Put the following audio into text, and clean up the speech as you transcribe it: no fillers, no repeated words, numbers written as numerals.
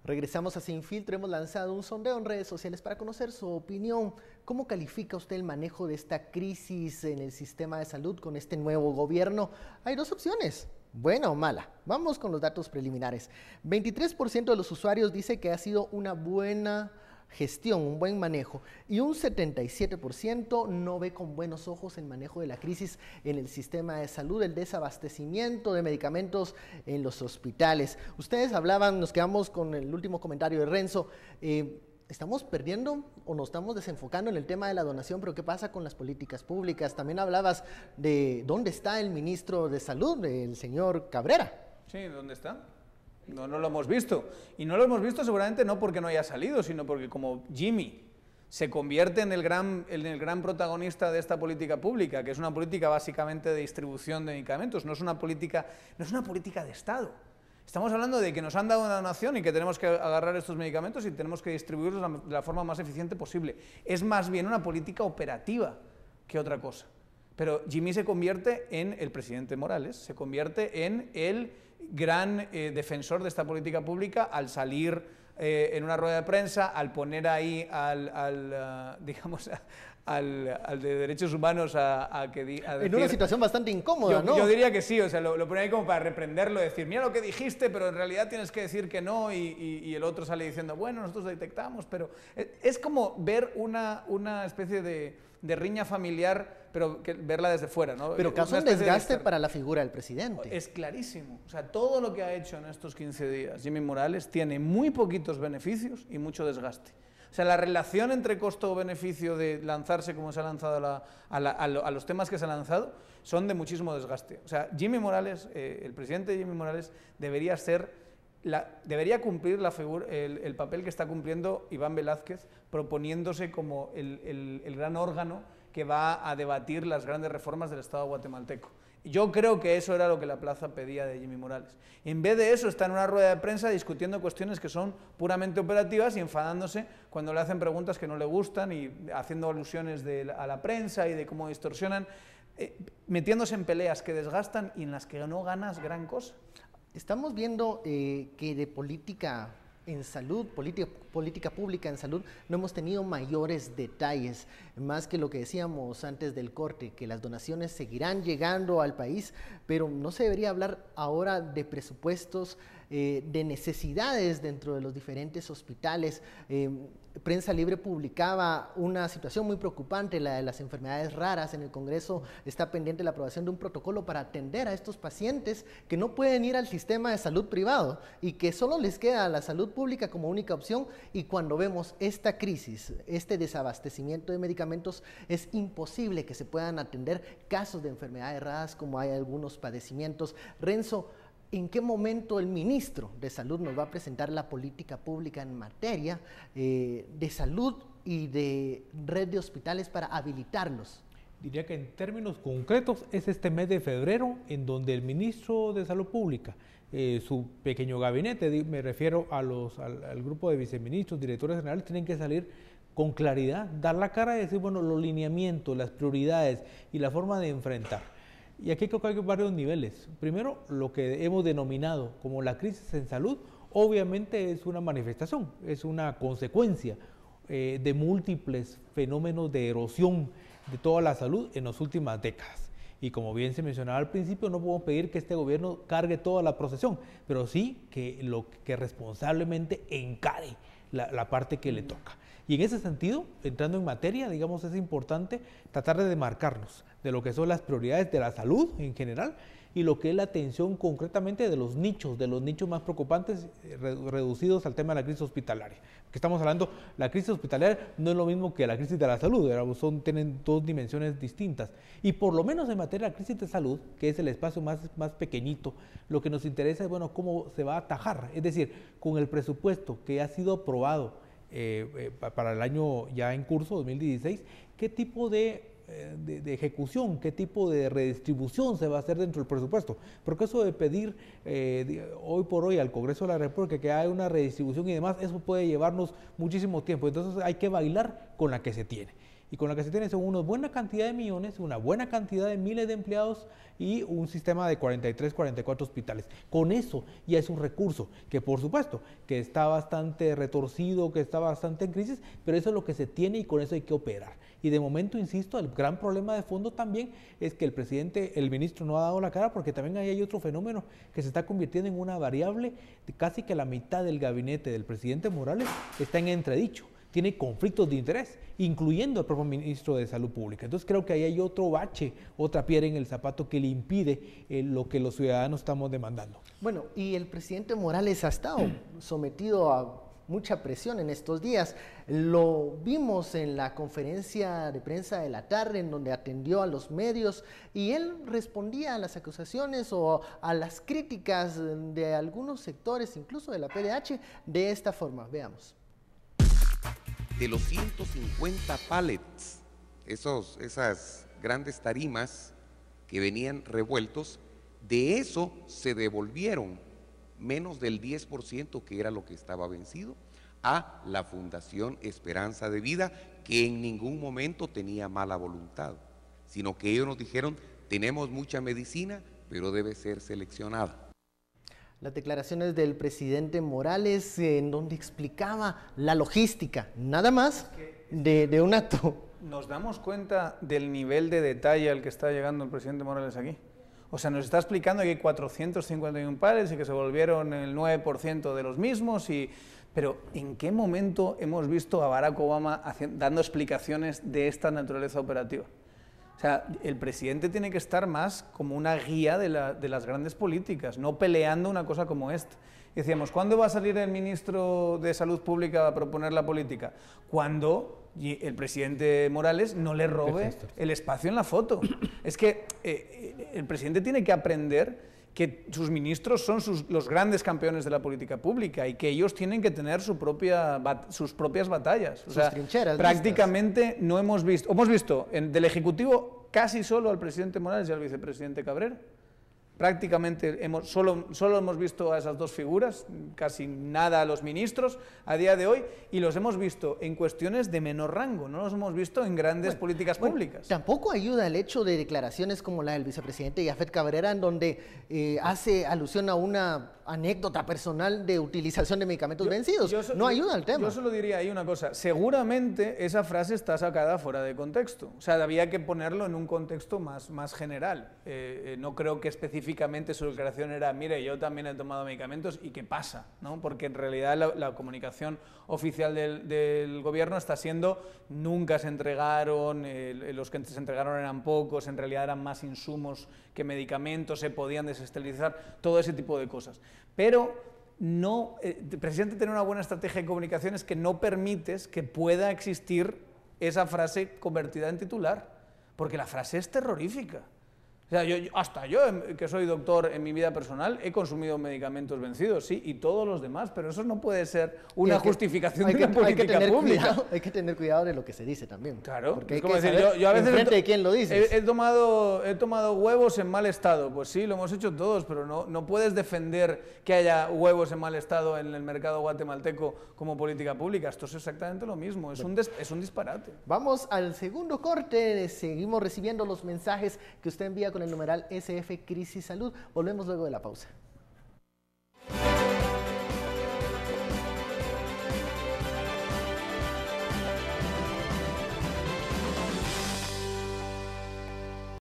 Regresamos a Sin Filtro, hemos lanzado un sondeo en redes sociales para conocer su opinión. ¿Cómo califica usted el manejo de esta crisis en el sistema de salud con este nuevo gobierno? Hay dos opciones, buena o mala. Vamos con los datos preliminares. 23% de los usuarios dice que ha sido una buena gestión, un buen manejo, y un 77% no ve con buenos ojos el manejo de la crisis en el sistema de salud, el desabastecimiento de medicamentos en los hospitales. Ustedes hablaban, nos quedamos con el último comentario de Renzo, ¿estamos perdiendo o nos estamos desenfocando en el tema de la donación? Pero ¿qué pasa con las políticas públicas? También hablabas de dónde está el ministro de Salud, el señor Cabrera. Sí, ¿dónde está? No lo hemos visto, y no lo hemos visto seguramente no porque no haya salido, sino porque como Jimmy se convierte en el gran protagonista de esta política pública, que es una política básicamente de distribución de medicamentos, no es una política de Estado. Estamos hablando de que nos han dado una donación y que tenemos que agarrar estos medicamentos y tenemos que distribuirlos de la forma más eficiente posible. Es más bien una política operativa que otra cosa. Pero Jimmy se convierte en el presidente Morales, se convierte en el gran defensor de esta política pública al salir en una rueda de prensa, al poner ahí al de Derechos Humanos a decir, en una situación bastante incómoda, ¿no? Yo diría que sí, o sea, lo pone ahí como para reprenderlo, decir, mira lo que dijiste, pero en realidad tienes que decir que no, y el otro sale diciendo, bueno, nosotros detectamos, pero es como ver una especie de riña familiar, pero verla desde fuera, ¿no? Pero causa un desgaste para la figura del presidente. Es clarísimo, o sea, todo lo que ha hecho en estos 15 días Jimmy Morales tiene muy poquitos beneficios y mucho desgaste. O sea, la relación entre costo-beneficio de lanzarse como se ha lanzado a los temas que se han lanzado son de muchísimo desgaste. O sea, Jimmy Morales, el presidente Jimmy Morales, debería cumplir el papel que está cumpliendo Iván Velázquez, proponiéndose como el gran órgano que va a debatir las grandes reformas del Estado guatemalteco. Yo creo que eso era lo que la plaza pedía de Jimmy Morales. En vez de eso, está en una rueda de prensa discutiendo cuestiones que son puramente operativas y enfadándose cuando le hacen preguntas que no le gustan y haciendo alusiones a la prensa y de cómo distorsionan, metiéndose en peleas que desgastan y en las que no ganas gran cosa. Estamos viendo que de política en salud, política pública en salud, no hemos tenido mayores detalles, más que lo que decíamos antes del corte, que las donaciones seguirán llegando al país, pero no se debería hablar ahora de presupuestos, de necesidades dentro de los diferentes hospitales. Prensa Libre publicaba una situación muy preocupante, la de las enfermedades raras. En el Congreso está pendiente la aprobación de un protocolo para atender a estos pacientes que no pueden ir al sistema de salud privado y que solo les queda la salud pública como única opción, y cuando vemos esta crisis, este desabastecimiento de medicamentos, es imposible que se puedan atender casos de enfermedades raras como hay algunos padecimientos. Renzo, ¿en qué momento el ministro de Salud nos va a presentar la política pública en materia de salud y de red de hospitales para habilitarlos? Diría que en términos concretos es este mes de febrero en donde el ministro de Salud Pública, su pequeño gabinete, me refiero al grupo de viceministros, directores generales, tienen que salir con claridad, dar la cara y decir, bueno, los lineamientos, las prioridades y la forma de enfrentar. Y aquí creo que hay varios niveles. Primero, lo que hemos denominado como la crisis en salud, obviamente es una manifestación, es una consecuencia de múltiples fenómenos de erosión de toda la salud en las últimas décadas. Y como bien se mencionaba al principio, no podemos pedir que este gobierno cargue toda la procesión, pero sí que responsablemente encare la parte que le toca. Y en ese sentido, entrando en materia, digamos, es importante tratar de demarcarnos de lo que son las prioridades de la salud en general y lo que es la atención concretamente de los nichos más preocupantes reducidos al tema de la crisis hospitalaria. Porque estamos hablando, la crisis hospitalaria no es lo mismo que la crisis de la salud, tienen dos dimensiones distintas. Y por lo menos en materia de la crisis de salud, que es el espacio más pequeñito, lo que nos interesa es, bueno, cómo se va a atajar. Es decir, con el presupuesto que ha sido aprobado para el año ya en curso, 2016, ¿qué tipo de ejecución, qué tipo de redistribución se va a hacer dentro del presupuesto? Porque eso de pedir hoy por hoy al Congreso de la República que haya una redistribución y demás, eso puede llevarnos muchísimo tiempo. Entonces hay que bailar con la que se tiene. y con la que se tiene son una buena cantidad de millones, una buena cantidad de miles de empleados y un sistema de 43, 44 hospitales. Con eso ya es un recurso que por supuesto que está bastante retorcido, que está bastante en crisis, pero eso es lo que se tiene y con eso hay que operar. Y de momento, insisto, el gran problema de fondo también es que el ministro no ha dado la cara, porque también ahí hay otro fenómeno que se está convirtiendo en una variable de casi que la mitad del gabinete del presidente Morales está en entredicho. Tiene conflictos de interés, incluyendo el propio ministro de Salud Pública. Entonces creo que ahí hay otro bache, otra piedra en el zapato que le impide lo que los ciudadanos estamos demandando. Bueno, y el presidente Morales ha estado sometido a mucha presión en estos días. Lo vimos en la conferencia de prensa de la tarde, en donde atendió a los medios y él respondía a las acusaciones o a las críticas de algunos sectores, incluso de la PDH, de esta forma. Veamos. De los 150 pallets, esas grandes tarimas que venían revueltos, de eso se devolvieron menos del 10%, que era lo que estaba vencido, a la Fundación Esperanza de Vida, que en ningún momento tenía mala voluntad, sino que ellos nos dijeron: tenemos mucha medicina, pero debe ser seleccionada. Las declaraciones del presidente Morales, en donde explicaba la logística, nada más de un acto. ¿Nos damos cuenta del nivel de detalle al que está llegando el presidente Morales aquí? O sea, nos está explicando que hay 451 pares y que se volvieron el 9% de los mismos, pero ¿en qué momento hemos visto a Barack Obama dando explicaciones de esta naturaleza operativa? O sea, el presidente tiene que estar más como una guía de las grandes políticas, no peleando una cosa como esta. Decíamos, ¿cuándo va a salir el ministro de Salud Pública a proponer la política? Cuando el presidente Morales no le robe el espacio en la foto. Es que el presidente tiene que aprender que sus ministros son los grandes campeones de la política pública y que ellos tienen que tener sus propias batallas. O sea, trincheras prácticamente listas. No hemos visto del Ejecutivo casi solo al presidente Morales y al vicepresidente Cabrera. Prácticamente solo hemos visto a esas dos figuras, casi nada a los ministros a día de hoy, y los hemos visto en cuestiones de menor rango, no los hemos visto en grandes políticas públicas. Tampoco ayuda el hecho de declaraciones como la del vicepresidente Yafet Cabrera, en donde hace alusión a una anécdota personal de utilización de medicamentos vencidos. No ayuda al tema. Yo solo diría ahí una cosa: seguramente esa frase está sacada fuera de contexto. O sea, había que ponerlo en un contexto más general. No creo que específicamente su declaración era: mire, yo también he tomado medicamentos y qué pasa, ¿no? Porque en realidad la comunicación oficial del gobierno está siendo: nunca se entregaron, los que se entregaron eran pocos, en realidad eran más insumos que medicamentos, se podían desesterilizar, todo ese tipo de cosas. Pero el presidente tiene una buena estrategia de comunicación, es que no permites que pueda existir esa frase convertida en titular, porque la frase es terrorífica. O sea, hasta yo, que soy doctor en mi vida personal, he consumido medicamentos vencidos, sí, y todos los demás, pero eso no puede ser una justificación de una política pública. Hay que tener cuidado de lo que se dice también. Claro, porque hay como que decir, saber yo a veces enfrente de quién lo dices. He tomado huevos en mal estado. Pues sí, lo hemos hecho todos, pero no puedes defender que haya huevos en mal estado en el mercado guatemalteco como política pública. Esto es exactamente lo mismo, es un disparate. Vamos al segundo corte, seguimos recibiendo los mensajes que usted envía con el numeral SF Crisis Salud. Volvemos luego de la pausa.